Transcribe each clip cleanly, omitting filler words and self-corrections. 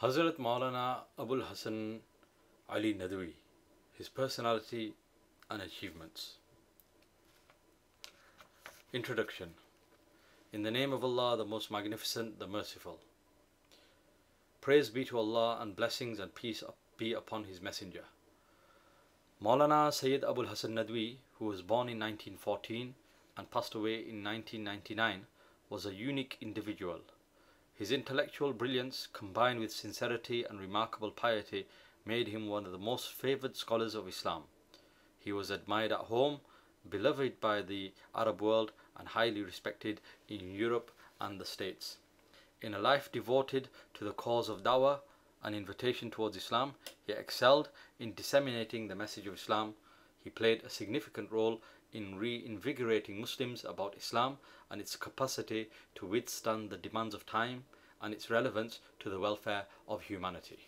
Hazrat Molana Abul Hassan Nadwi, his personality and achievements. Introduction. In the name of Allah, the most magnificent, the merciful. Praise be to Allah and blessings and peace be upon His messenger. Molana Sayyid Abul Hassan Nadwi, who was born in 1914 and passed away in 1999, was a unique individual. His intellectual brilliance combined with sincerity and remarkable piety made him one of the most favoured scholars of Islam. He was admired at home, beloved by the Arab world, and highly respected in Europe and the States. In a life devoted to the cause of dawah and invitation towards Islam, he excelled in disseminating the message of Islam. He played a significant role in reinvigorating Muslims about Islam and its capacity to withstand the demands of time and its relevance to the welfare of humanity.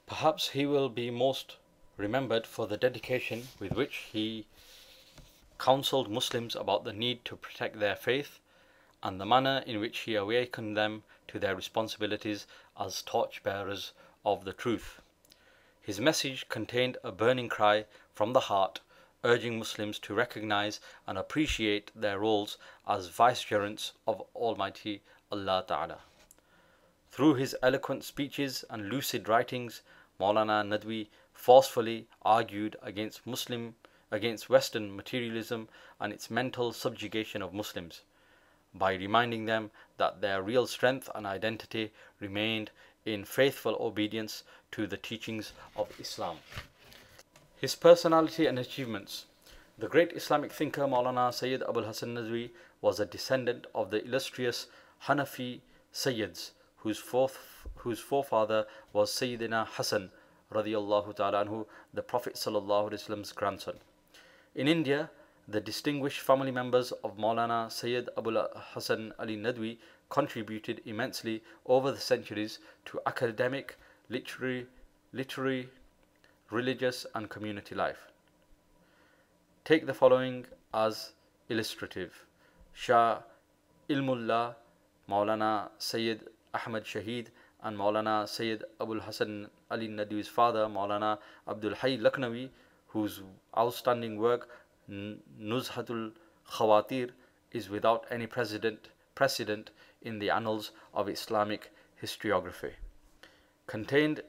Perhaps he will be most remembered for the dedication with which he counseled Muslims about the need to protect their faith and the manner in which he awakened them to their responsibilities as torchbearers of the truth. His message contained a burning cry from the heart, urging Muslims to recognize and appreciate their roles as vicegerents of Almighty Allah Ta'ala. Through his eloquent speeches and lucid writings, Molana Nadwi forcefully argued against Western materialism and its mental subjugation of Muslims, by reminding them that their real strength and identity remained in faithful obedience to the teachings of Islam. His personality and achievements. The great Islamic thinker Molana Sayyid Abul Hassan Nadwi was a descendant of the illustrious Hanafi Sayyids, whose forefather was Sayyidina Hassan radiyallahu ta'ala anhu, the Prophet sallallahu alaihi wasallam's grandson. In India, the distinguished family members of Molana Sayyid Abul Hassan Nadwi contributed immensely over the centuries to academic, literary, religious and community life. Take the following as illustrative. Shah Ilmullah, Molana Sayyid Ahmad Shaheed and Molana Sayyid Abul Hassan Nadwi's father, Molana Abdul Hayy Lakhnawi, whose outstanding work Nuzhatul Khawatir is without any precedent in the annals of Islamic historiography. Contained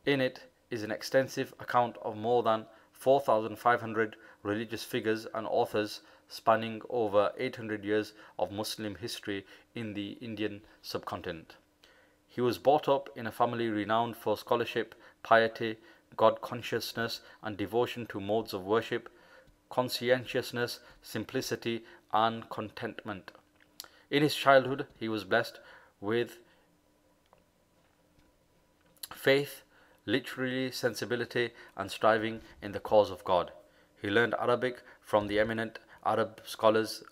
in it is an extensive account of more than 4,500 religious figures and authors spanning over 800 years of Muslim history in the Indian subcontinent. He was brought up in a family renowned for scholarship, piety, God consciousness and devotion to modes of worship, conscientiousness, simplicity and contentment. In his childhood, he was blessed with faith, literary sensibility and striving in the cause of God. He learned Arabic from the eminent Arab scholars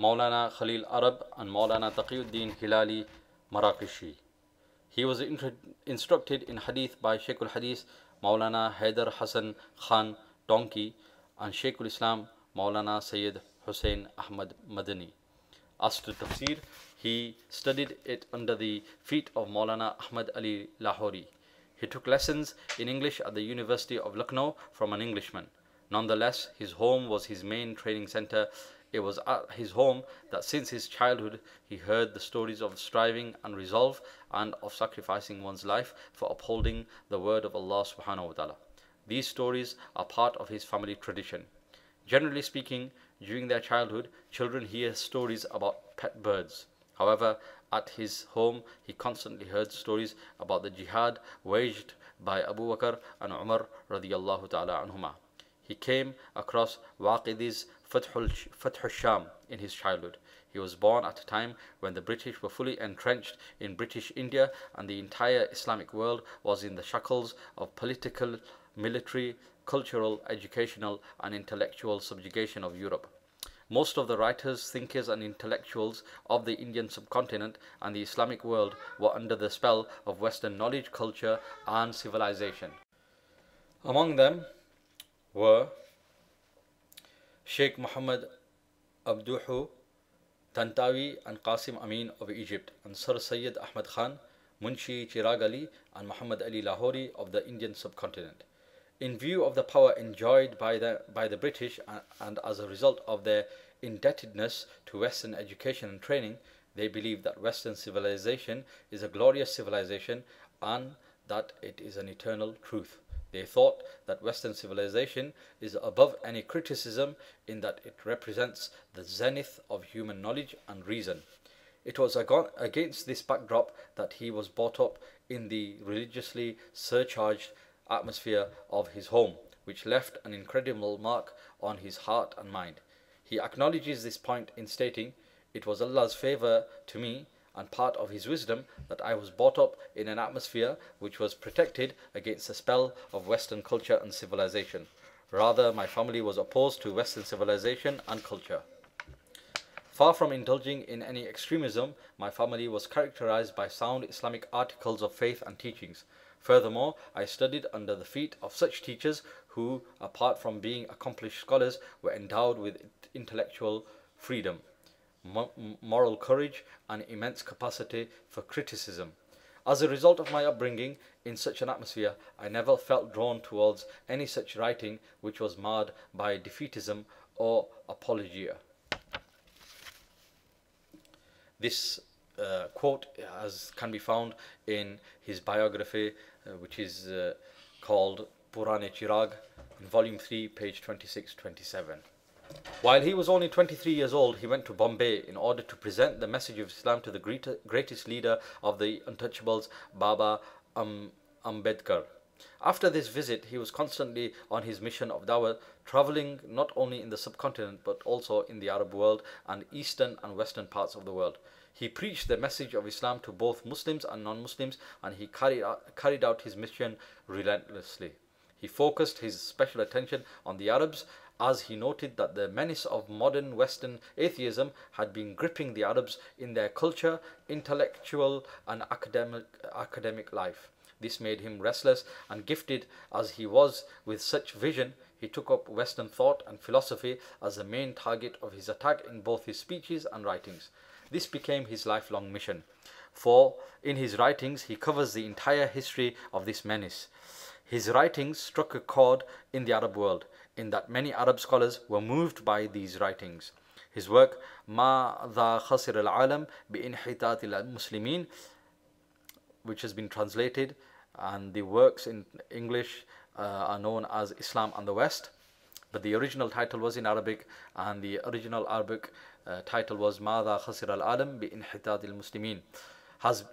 Maulana Khalil Arab and Maulana Taqiyuddin Hilali Marrakeshi. He was instructed in Hadith by Shaykh al-Hadith Maulana Haidar Hassan Khan Donki and Shaykh al-Islam Maulana Sayyid Hussain Ahmad Madani. As to Tafsir, he studied it under the feet of Maulana Ahmad Ali Lahori. He took lessons in English at the University of Lucknow from an Englishman. Nonetheless, his home was his main training center. It was at his home that since his childhood he heard the stories of striving and resolve and of sacrificing one's life for upholding the word of Allah subhanahu wa ta'ala. These stories are part of his family tradition. Generally speaking, during their childhood, children hear stories about pet birds. However, at his home, he constantly heard stories about the jihad waged by Abu Bakr and Umar radiyallahu ta'ala anhuma. He came across Waqidi's Fath al-Sham in his childhood. He was born at a time when the British were fully entrenched in British India and the entire Islamic world was in the shackles of political, military, cultural, educational and intellectual subjugation of Europe. Most of the writers, thinkers and intellectuals of the Indian subcontinent and the Islamic world were under the spell of Western knowledge, culture and civilization. Among them were Sheikh Muhammad Abduhu Tantawi and Qasim Amin of Egypt, and Sir Sayyid Ahmad Khan, Munshi Chirag Ali, and Muhammad Ali Lahori of the Indian subcontinent. In view of the power enjoyed by the British and as a result of their indebtedness to Western education and training, they believed that Western civilization is a glorious civilization and that it is an eternal truth. They thought that Western civilization is above any criticism in that it represents the zenith of human knowledge and reason. It was against this backdrop that he was brought up in the religiously surcharged atmosphere of his home, which left an incredible mark on his heart and mind. He acknowledges this point in stating, "It was Allah's favour to me and part of His wisdom that I was brought up in an atmosphere which was protected against the spell of Western culture and civilization. Rather, my family was opposed to Western civilization and culture." Far from indulging in any extremism, my family was characterized by sound Islamic articles of faith and teachings. Furthermore, I studied under the feet of such teachers who, apart from being accomplished scholars, were endowed with intellectual freedom, moral courage, and immense capacity for criticism. As a result of my upbringing in such an atmosphere, I never felt drawn towards any such writing which was marred by defeatism or apologia. This quote can be found in his biography, which is called Purane Chirag, in volume 3, page 26-27. While he was only 23 years old, he went to Bombay in order to present the message of Islam to the greatest leader of the untouchables, Baba Ambedkar. After this visit, he was constantly on his mission of dawah, traveling not only in the subcontinent but also in the Arab world and eastern and western parts of the world. He preached the message of Islam to both Muslims and non-Muslims, and he carried out his mission relentlessly. He focused his special attention on the Arabs, as he noted that the menace of modern Western atheism had been gripping the Arabs in their culture, intellectual and academic life. This made him restless, and gifted as he was with such vision, he took up Western thought and philosophy as the main target of his attack in both his speeches and writings. This became his lifelong mission, for in his writings he covers the entire history of this menace. His writings struck a chord in the Arab world, in that many Arab scholars were moved by these writings. His work, ماذا خسر العالم بانحطاط المسلمين, which has been translated, and the works in English are known as Islam and the West, but the original title was in Arabic, and the original Arabic title was ماذا خسر العالم بانحطاط المسلمين.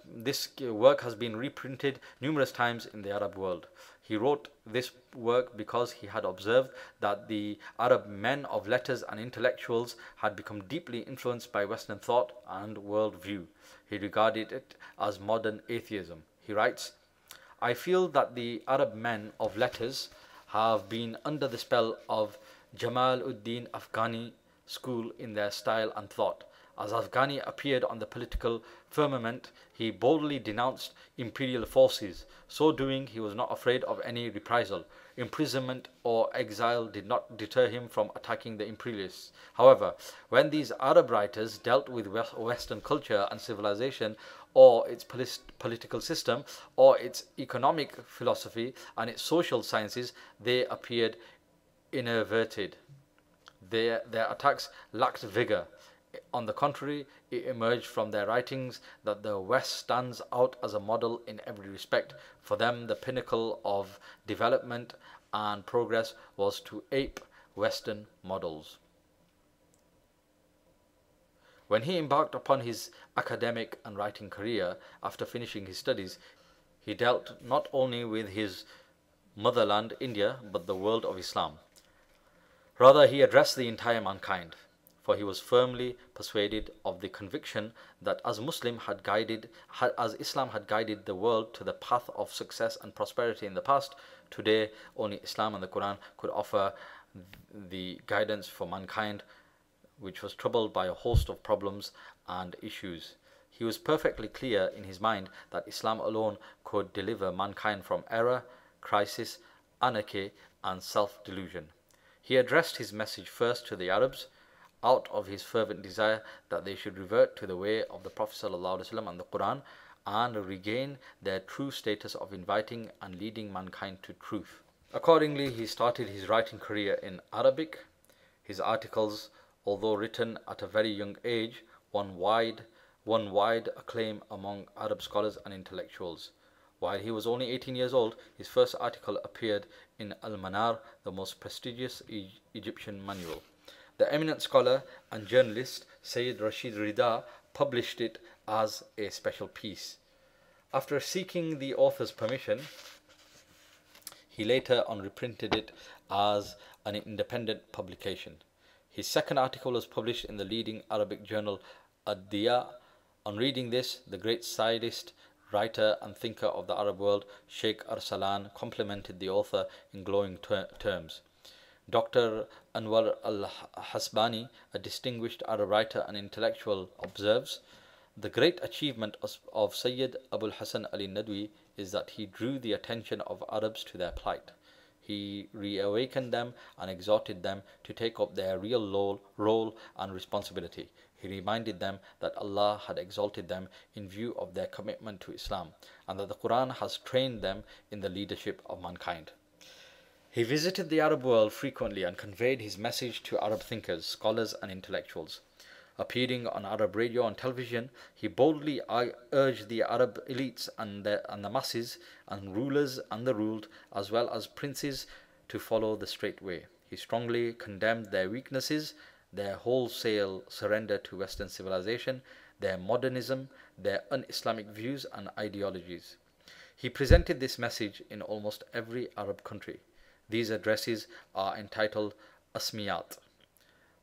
This work has been reprinted numerous times in the Arab world. He wrote this work because he had observed that the Arab men of letters and intellectuals had become deeply influenced by Western thought and worldview. He regarded it as modern atheism. He writes, "I feel that the Arab men of letters have been under the spell of Jamal ud-Din Afghani school in their style and thought. As Afghani appeared on the political firmament, he boldly denounced imperial forces. So doing, he was not afraid of any reprisal. Imprisonment or exile did not deter him from attacking the imperialists. However, when these Arab writers dealt with Western culture and civilization, or its political system, or its economic philosophy and its social sciences, they appeared inverted. Their attacks lacked vigor. On the contrary, it emerged from their writings that the West stands out as a model in every respect. For them, the pinnacle of development and progress was to ape Western models." When he embarked upon his academic and writing career after finishing his studies, he dealt not only with his motherland, India, but the world of Islam. Rather, he addressed the entire mankind, for he was firmly persuaded of the conviction that as Islam had guided the world to the path of success and prosperity in the past, today only Islam and the Quran could offer the guidance for mankind, which was troubled by a host of problems and issues. He was perfectly clear in his mind that Islam alone could deliver mankind from error, crisis, anarchy, and self-delusion. He addressed his message first to the Arabs, out of his fervent desire that they should revert to the way of the Prophet ﷺ and the Quran and regain their true status of inviting and leading mankind to truth. Accordingly, he started his writing career in Arabic. His articles, although written at a very young age, won wide acclaim among Arab scholars and intellectuals. While he was only 18 years old, his first article appeared in Al-Manar, the most prestigious Egyptian manual. The eminent scholar and journalist Sayyid Rashid Rida published it as a special piece. After seeking the author's permission, he later on reprinted it as an independent publication. His second article was published in the leading Arabic journal Ad-Diya. On reading this, the great stylist, writer and thinker of the Arab world, Sheikh Arsalan, complimented the author in glowing terms. Dr. Anwar al-Hasbani, a distinguished Arab writer and intellectual, observes, "The great achievement of Sayyid Abul Hassan Nadwi is that he drew the attention of Arabs to their plight. He reawakened them and exhorted them to take up their real role and responsibility. He reminded them that Allah had exalted them in view of their commitment to Islam, and that the Quran has trained them in the leadership of mankind." He visited the Arab world frequently and conveyed his message to Arab thinkers, scholars and intellectuals. Appearing on Arab radio and television, he boldly urged the Arab elites and the masses and rulers and the ruled, as well as princes, to follow the straight way. He strongly condemned their weaknesses, their wholesale surrender to Western civilization, their modernism, their un-Islamic views and ideologies. He presented this message in almost every Arab country. These addresses are entitled Asmiyat.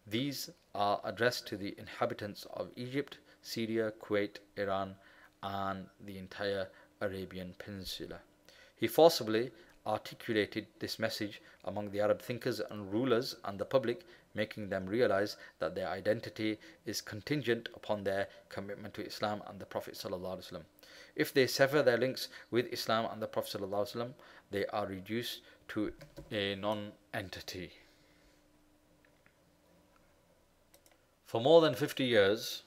These are addressed to the inhabitants of Egypt, Syria, Kuwait, Iran, and the entire Arabian Peninsula. He forcibly articulated this message among the Arab thinkers and rulers and the public, making them realize that their identity is contingent upon their commitment to Islam and the Prophet ﷺ. If they sever their links with Islam and the Prophet ﷺ, they are reduced to a non-entity. For more than 50 years,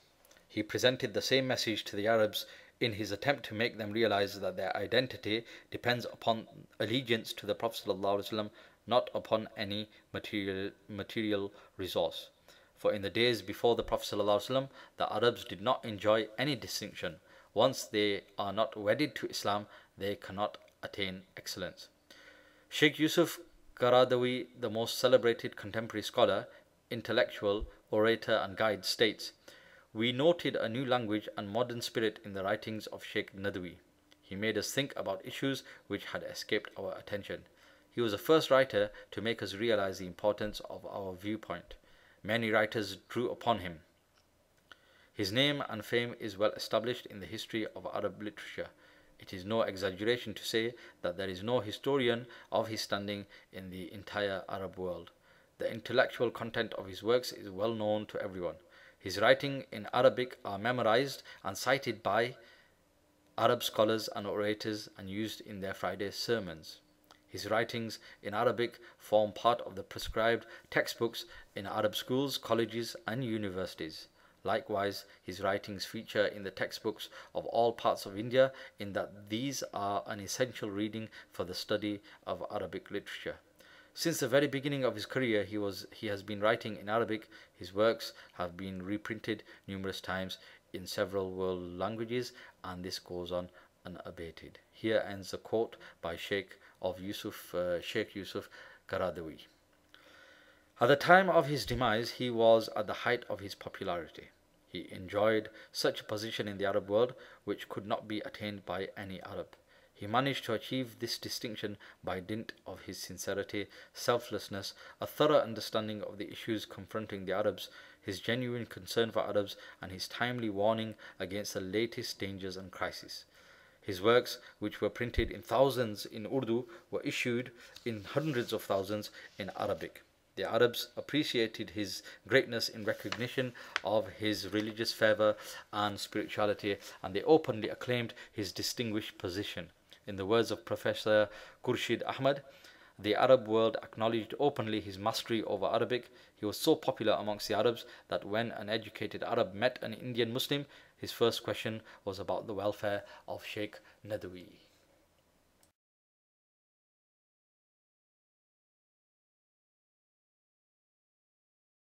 he presented the same message to the Arabs in his attempt to make them realize that their identity depends upon allegiance to the Prophet ﷺ, not upon any material resource. For in the days before the Prophet ﷺ, the Arabs did not enjoy any distinction. Once they are not wedded to Islam, they cannot attain excellence. Sheikh Yusuf Qaradawi, the most celebrated contemporary scholar, intellectual, orator and guide, states, "We noted a new language and modern spirit in the writings of Sheikh Nadwi. He made us think about issues which had escaped our attention. He was the first writer to make us realize the importance of our viewpoint. Many writers drew upon him. His name and fame is well established in the history of Arab literature. It is no exaggeration to say that there is no historian of his standing in the entire Arab world. The intellectual content of his works is well known to everyone. His writings in Arabic are memorized and cited by Arab scholars and orators and used in their Friday sermons. His writings in Arabic form part of the prescribed textbooks in Arab schools, colleges and universities. Likewise, his writings feature in the textbooks of all parts of India, in that these are an essential reading for the study of Arabic literature. Since the very beginning of his career, he has been writing in Arabic. His works have been reprinted numerous times in several world languages, and this goes on unabated." Here ends the quote by Sheikh Yusuf Qaradawi. At the time of his demise, he was at the height of his popularity. He enjoyed such a position in the Arab world which could not be attained by any Arab. He managed to achieve this distinction by dint of his sincerity, selflessness, a thorough understanding of the issues confronting the Arabs, his genuine concern for Arabs, and his timely warning against the latest dangers and crises. His works, which were printed in thousands in Urdu, were issued in hundreds of thousands in Arabic. The Arabs appreciated his greatness in recognition of his religious fervor and spirituality, and they openly acclaimed his distinguished position. In the words of Professor Khurshid Ahmad, The Arab world acknowledged openly his mastery over Arabic. He was so popular amongst the Arabs that when an educated Arab met an Indian Muslim, his first question was about the welfare of Sheikh Nadwi.